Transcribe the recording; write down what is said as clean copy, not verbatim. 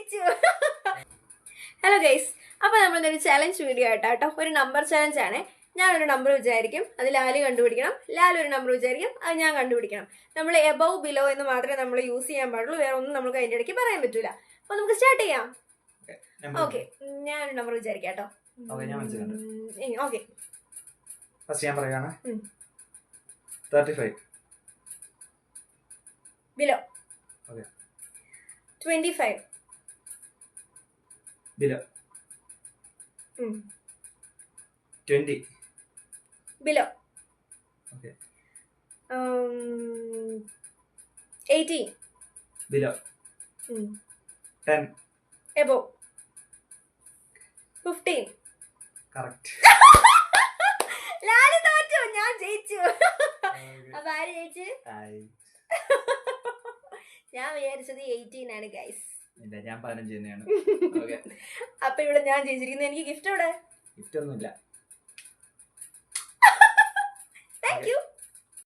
ജയിച്ചു. Hello guys, അപ്പൊ നമ്മളൊരു ചലഞ്ച് വീഡിയോ ആയിട്ടോ. ഒരു നമ്പർ ചലഞ്ച് ആണ്. ഞാനൊരു നമ്പർ വിചാരിക്കും, അത് ലാല് കണ്ടുപിടിക്കണം. ലാൽ ഒരു നമ്പർ വിചാരിക്കും, അത് ഞാൻ കണ്ടുപിടിക്കണം. നമ്മൾ എബവ് ബിലോ എന്ന് മാത്രമേ നമ്മൾ യൂസ് ചെയ്യാൻ പാടുള്ളൂ. വേറെ ഒന്നും നമുക്ക് അതിന്റെ ഇടയ്ക്ക് പറയാൻ പറ്റൂല. അപ്പൊ നമുക്ക് സ്റ്റാർട്ട് ചെയ്യാം. ഓക്കെ, ഞാനൊരു നമ്പർ വിചാരിക്കാം കേട്ടോ. ഓക്കെ, ഫസ്റ്റ് ഞാൻ പറയാണ്. 35 below. Okay. 25 below. 20 below. Okay. 18 below. 10 above. 15. Correct. Lal തോറ്റു, ഞാൻ ജയിച്ചു. അപ്പൊ ആര് ജയിച്ചു? ഞാൻ വിചാരിച്ചത് 18 ആണ് ഗൈസ്. ഞാൻ 15 തന്നെയാണ്. അപ്പൊ ഇവിടെ ഞാൻ ജയിച്ചിരിക്കുന്നത്. എനിക്ക് ഗിഫ്റ്റ് എവിടെ? ഗിഫ്റ്റ് ഒന്നുമില്ല.